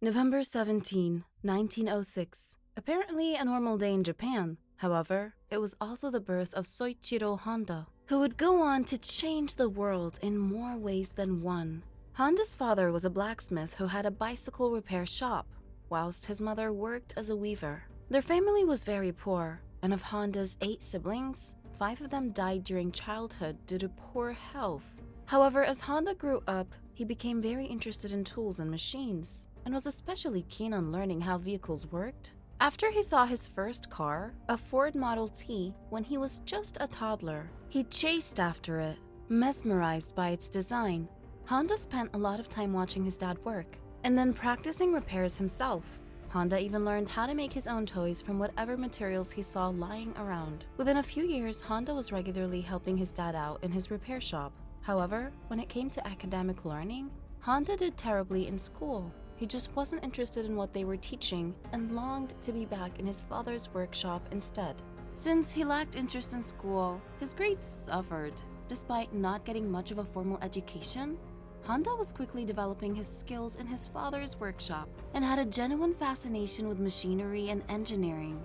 November 17, 1906. Apparently a normal day in Japan. However, it was also the birth of Soichiro Honda, who would go on to change the world in more ways than one. Honda's father was a blacksmith who had a bicycle repair shop, whilst his mother worked as a weaver. Their family was very poor, and of Honda's 8 siblings, 5 of them died during childhood due to poor health. However, as Honda grew up, he became very interested in tools and machines, and was especially keen on learning how vehicles worked. After he saw his first car, a Ford Model T, when he was just a toddler, he chased after it, mesmerized by its design. Honda spent a lot of time watching his dad work, and then practicing repairs himself. Honda even learned how to make his own toys from whatever materials he saw lying around. Within a few years, Honda was regularly helping his dad out in his repair shop. However, when it came to academic learning, Honda did terribly in school. He just wasn't interested in what they were teaching and longed to be back in his father's workshop instead. Since he lacked interest in school, his grades suffered. Despite not getting much of a formal education, Honda was quickly developing his skills in his father's workshop and had a genuine fascination with machinery and engineering.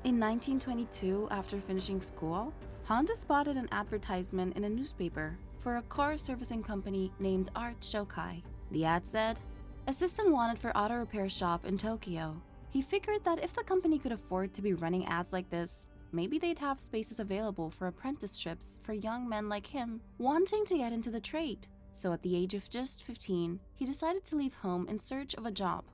In 1922, after finishing school, Honda spotted an advertisement in a newspaper for a car servicing company named Art Shokai. The ad said, "Assistant wanted for auto repair shop in Tokyo." He figured that if the company could afford to be running ads like this, maybe they'd have spaces available for apprenticeships for young men like him wanting to get into the trade. So at the age of just 15, he decided to leave home in search of a job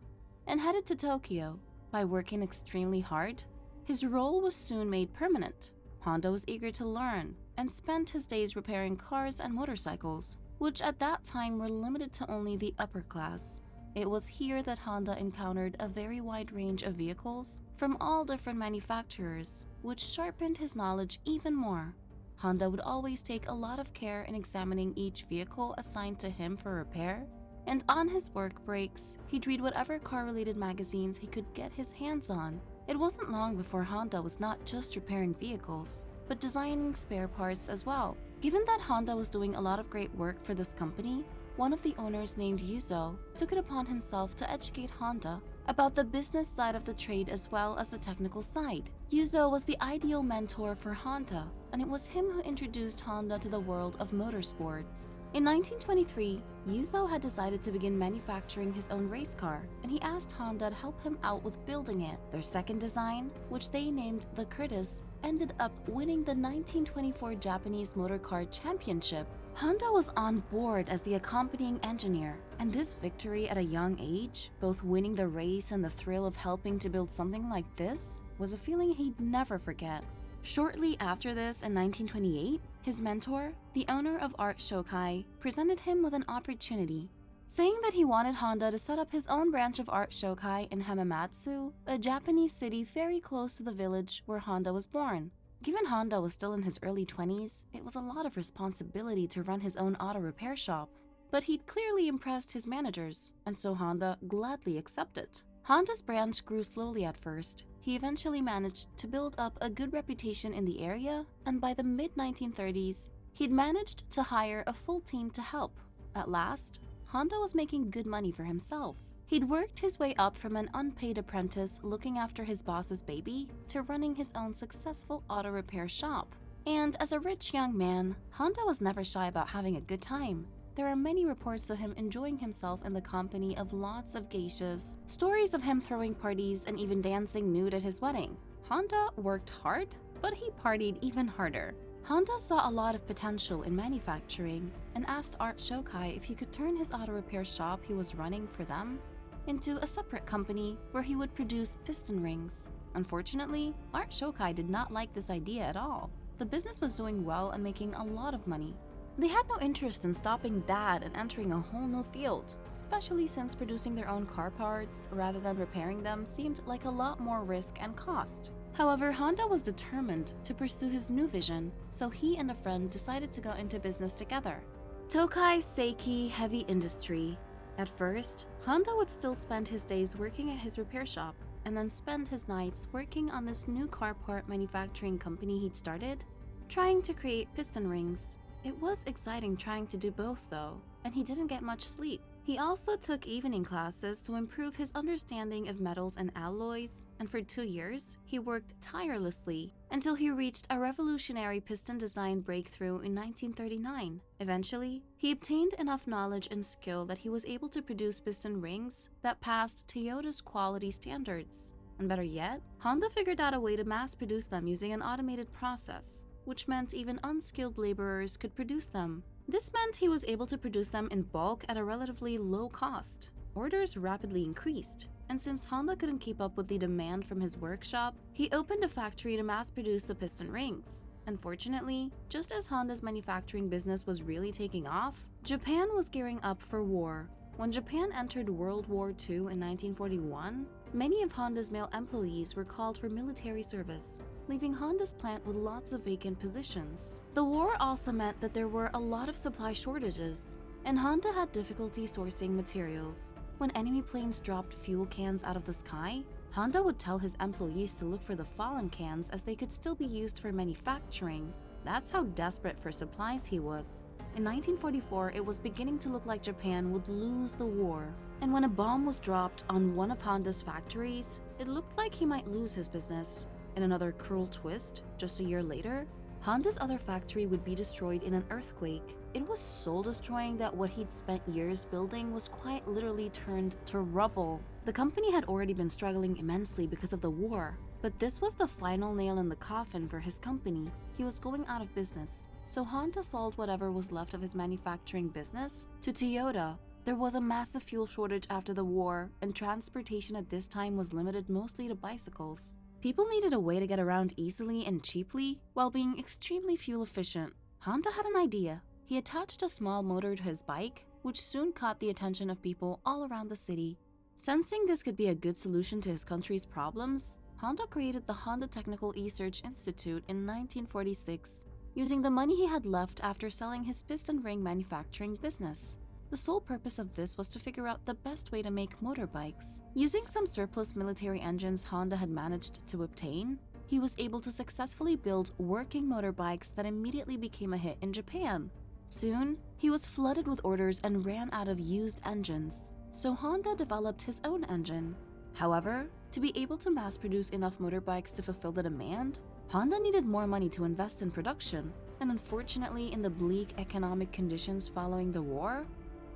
and headed to Tokyo. By working extremely hard, his role was soon made permanent. Honda was eager to learn and spent his days repairing cars and motorcycles, which at that time were limited to only the upper class. It was here that Honda encountered a very wide range of vehicles from all different manufacturers, which sharpened his knowledge even more. Honda would always take a lot of care in examining each vehicle assigned to him for repair, and on his work breaks, he'd read whatever car-related magazines he could get his hands on. It wasn't long before Honda was not just repairing vehicles, but designing spare parts as well. Given that Honda was doing a lot of great work for this company, one of the owners named Yuzo took it upon himself to educate Honda about the business side of the trade as well as the technical side. Yuzo was the ideal mentor for Honda, and it was him who introduced Honda to the world of motorsports. In 1923, Yuzo had decided to begin manufacturing his own race car, and he asked Honda to help him out with building it. Their second design, which they named the Curtiss, ended up winning the 1924 Japanese Motor Car Championship. Honda was on board as the accompanying engineer, and this victory at a young age, both winning the race and the thrill of helping to build something like this, was a feeling he'd never forget. Shortly after this, in 1928, his mentor, the owner of Art Shokai, presented him with an opportunity, saying that he wanted Honda to set up his own branch of Art Shokai in Hamamatsu, a Japanese city very close to the village where Honda was born. Given Honda was still in his early 20s, it was a lot of responsibility to run his own auto repair shop, but he'd clearly impressed his managers, and so Honda gladly accepted. Honda's branch grew slowly at first. He eventually managed to build up a good reputation in the area, and by the mid-1930s, he'd managed to hire a full team to help. At last, Honda was making good money for himself. He'd worked his way up from an unpaid apprentice looking after his boss's baby to running his own successful auto repair shop. And as a rich young man, Honda was never shy about having a good time. There are many reports of him enjoying himself in the company of lots of geishas, stories of him throwing parties and even dancing nude at his wedding. Honda worked hard, but he partied even harder. Honda saw a lot of potential in manufacturing and asked Art Shokai if he could turn his auto repair shop he was running for them into a separate company where he would produce piston rings. Unfortunately, Art Shokai did not like this idea at all. The business was doing well and making a lot of money. They had no interest in stopping that and entering a whole new field, especially since producing their own car parts rather than repairing them seemed like a lot more risk and cost. However, Honda was determined to pursue his new vision, so he and a friend decided to go into business together. Tokai Seiki Heavy Industry. At first, Honda would still spend his days working at his repair shop and then spend his nights working on this new car part manufacturing company he'd started, trying to create piston rings. It was exciting trying to do both though, and he didn't get much sleep. He also took evening classes to improve his understanding of metals and alloys, and for 2 years, he worked tirelessly until he reached a revolutionary piston design breakthrough in 1939. Eventually, he obtained enough knowledge and skill that he was able to produce piston rings that passed Toyota's quality standards. And better yet, Honda figured out a way to mass produce them using an automated process, which meant even unskilled laborers could produce them. This meant he was able to produce them in bulk at a relatively low cost. Orders rapidly increased, and since Honda couldn't keep up with the demand from his workshop, he opened a factory to mass produce the piston rings. Unfortunately, just as Honda's manufacturing business was really taking off, Japan was gearing up for war. When Japan entered World War II in 1941, many of Honda's male employees were called for military service, leaving Honda's plant with lots of vacant positions. The war also meant that there were a lot of supply shortages, and Honda had difficulty sourcing materials. When enemy planes dropped fuel cans out of the sky, Honda would tell his employees to look for the fallen cans as they could still be used for manufacturing. That's how desperate for supplies he was. In 1944, it was beginning to look like Japan would lose the war, and when a bomb was dropped on one of Honda's factories, it looked like he might lose his business. In another cruel twist, just a year later, Honda's other factory would be destroyed in an earthquake. It was soul-destroying that what he'd spent years building was quite literally turned to rubble. The company had already been struggling immensely because of the war, but this was the final nail in the coffin for his company. He was going out of business, so Honda sold whatever was left of his manufacturing business to Toyota. There was a massive fuel shortage after the war, and transportation at this time was limited mostly to bicycles. People needed a way to get around easily and cheaply while being extremely fuel efficient. Honda had an idea. He attached a small motor to his bike, which soon caught the attention of people all around the city. Sensing this could be a good solution to his country's problems, Honda created the Honda Technical Research Institute in 1946, using the money he had left after selling his piston ring manufacturing business. The sole purpose of this was to figure out the best way to make motorbikes. Using some surplus military engines Honda had managed to obtain, he was able to successfully build working motorbikes that immediately became a hit in Japan. Soon, he was flooded with orders and ran out of used engines, so Honda developed his own engine. However, to be able to mass produce enough motorbikes to fulfill the demand, Honda needed more money to invest in production, and unfortunately, in the bleak economic conditions following the war,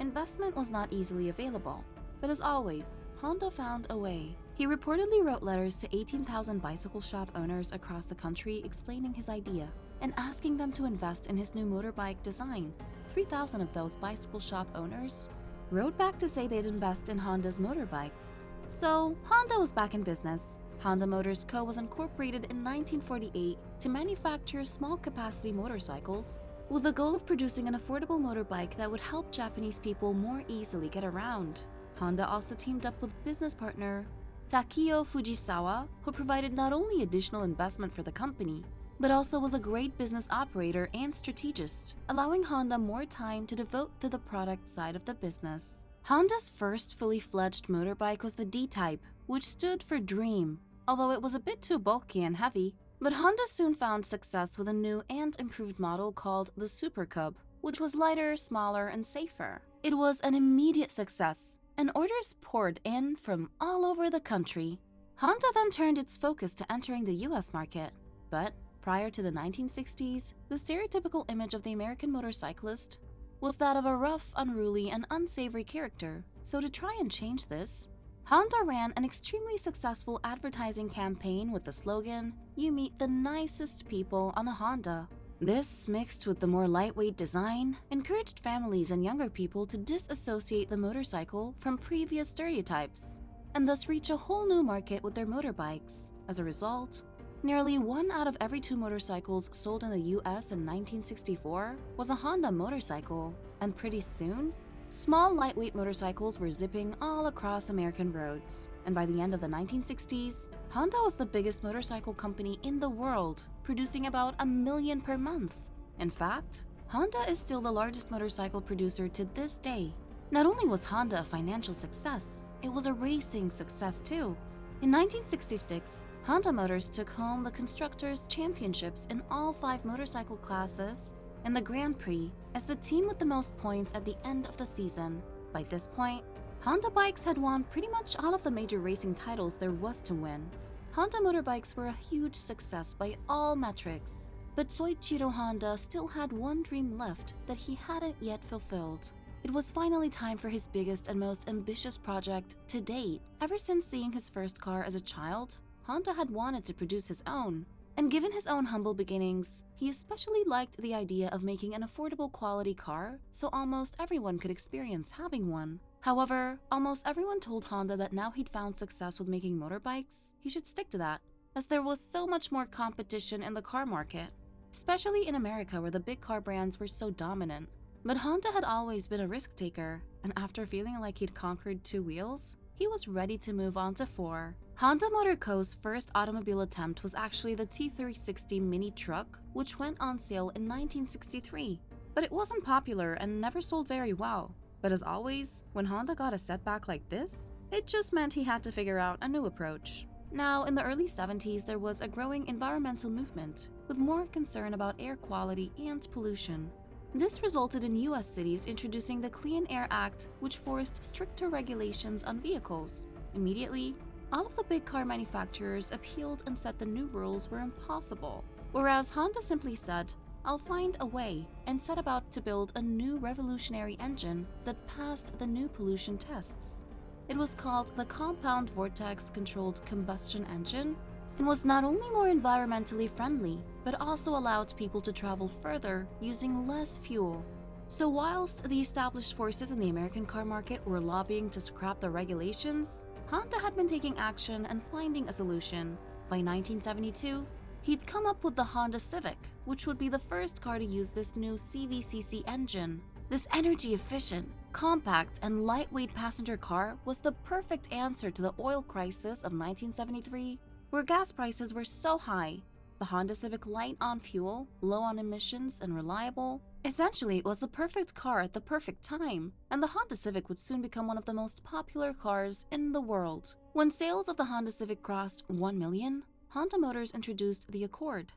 investment was not easily available. But as always, Honda found a way. He reportedly wrote letters to 18,000 bicycle shop owners across the country explaining his idea and asking them to invest in his new motorbike design. 3,000 of those bicycle shop owners wrote back to say they'd invest in Honda's motorbikes. So, Honda was back in business. Honda Motors Co. was incorporated in 1948 to manufacture small-capacity motorcycles with the goal of producing an affordable motorbike that would help Japanese people more easily get around. Honda also teamed up with business partner Takio Fujisawa, who provided not only additional investment for the company, but also was a great business operator and strategist, allowing Honda more time to devote to the product side of the business. Honda's first fully fledged motorbike was the D-Type, which stood for Dream, although it was a bit too bulky and heavy. But Honda soon found success with a new and improved model called the Super Cub, which was lighter, smaller, and safer. It was an immediate success, and orders poured in from all over the country. Honda then turned its focus to entering the US market. But prior to the 1960s, the stereotypical image of the American motorcyclist was that of a rough, unruly, and unsavory character. So to try and change this, Honda ran an extremely successful advertising campaign with the slogan, "You meet the nicest people on a Honda." This, mixed with the more lightweight design, encouraged families and younger people to disassociate the motorcycle from previous stereotypes, and thus reach a whole new market with their motorbikes. As a result, nearly 1 out of every 2 motorcycles sold in the US in 1964 was a Honda motorcycle, and pretty soon, small lightweight motorcycles were zipping all across American roads. And by the end of the 1960s, Honda was the biggest motorcycle company in the world, producing about 1 million per month. In fact, Honda is still the largest motorcycle producer to this day. Not only was Honda a financial success, it was a racing success too. In 1966, Honda Motors took home the Constructors' Championships in all 5 motorcycle classes and the Grand Prix as the team with the most points at the end of the season. By this point, Honda bikes had won pretty much all of the major racing titles there was to win. Honda motorbikes were a huge success by all metrics, but Soichiro Honda still had one dream left that he hadn't yet fulfilled. It was finally time for his biggest and most ambitious project to date. Ever since seeing his first car as a child, Honda had wanted to produce his own. And given his own humble beginnings, he especially liked the idea of making an affordable quality car so almost everyone could experience having one. However, almost everyone told Honda that now he'd found success with making motorbikes, he should stick to that, as there was so much more competition in the car market, especially in America where the big car brands were so dominant. But Honda had always been a risk taker, and after feeling like he'd conquered 2 wheels, he was ready to move on to 4. Honda Motor Co.'s first automobile attempt was actually the T360 mini truck, which went on sale in 1963. But it wasn't popular and never sold very well. But as always, when Honda got a setback like this, it just meant he had to figure out a new approach. Now, in the early 70s, there was a growing environmental movement, with more concern about air quality and pollution. This resulted in US cities introducing the Clean Air Act, which forced stricter regulations on vehicles. Immediately, all of the big car manufacturers appealed and said the new rules were impossible, whereas Honda simply said, "I'll find a way," and set about to build a new revolutionary engine that passed the new pollution tests. It was called the Compound Vortex Controlled Combustion Engine and was not only more environmentally friendly, but also allowed people to travel further using less fuel. So whilst the established forces in the American car market were lobbying to scrap the regulations, Honda had been taking action and finding a solution. By 1972, he'd come up with the Honda Civic, which would be the first car to use this new CVCC engine. This energy-efficient, compact, and lightweight passenger car was the perfect answer to the oil crisis of 1973, where gas prices were so high. The Honda Civic, light on fuel, low on emissions, and reliable, essentially it was the perfect car at the perfect time, and the Honda Civic would soon become one of the most popular cars in the world. When sales of the Honda Civic crossed 1 million, Honda Motors introduced the Accord.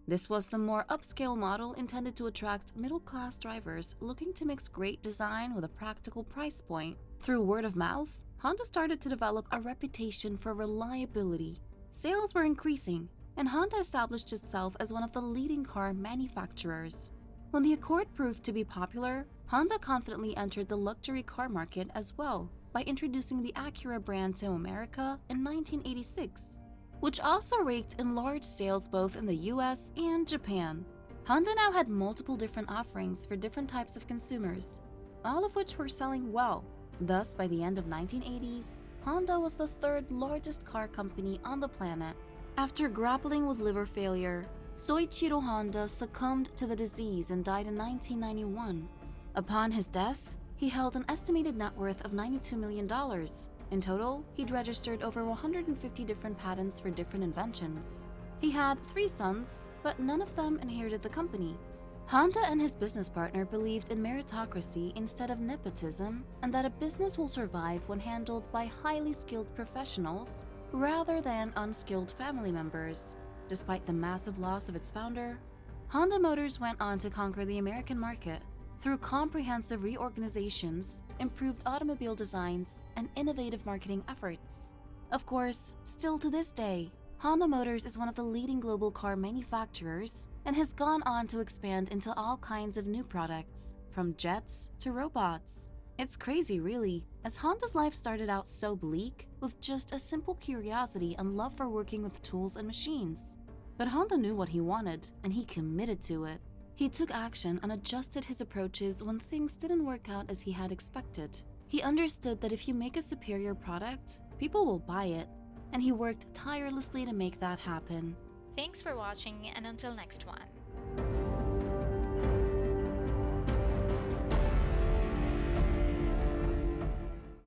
This was the more upscale model intended to attract middle-class drivers looking to mix great design with a practical price point. Through word of mouth, Honda started to develop a reputation for reliability. Sales were increasing, and Honda established itself as one of the leading car manufacturers. When the Accord proved to be popular, Honda confidently entered the luxury car market as well by introducing the Acura brand to America in 1986, which also raked in large sales both in the US and Japan. Honda now had multiple different offerings for different types of consumers, all of which were selling well. Thus, by the end of 1980s, Honda was the 3rd largest car company on the planet. After grappling with liver failure, Soichiro Honda succumbed to the disease and died in 1991. Upon his death, he held an estimated net worth of $92 million. In total, he'd registered over 150 different patents for different inventions. He had 3 sons, but none of them inherited the company. Honda and his business partner believed in meritocracy instead of nepotism, and that a business will survive when handled by highly skilled professionals rather than unskilled family members. Despite the massive loss of its founder, Honda Motors went on to conquer the American market through comprehensive reorganizations, improved automobile designs, and innovative marketing efforts. Of course, still to this day, Honda Motors is one of the leading global car manufacturers and has gone on to expand into all kinds of new products, from jets to robots. It's crazy, really, as Honda's life started out so bleak with just a simple curiosity and love for working with tools and machines. But Honda knew what he wanted, and he committed to it. He took action and adjusted his approaches when things didn't work out as he had expected. He understood that if you make a superior product, people will buy it, and he worked tirelessly to make that happen. Thanks for watching, and until next one.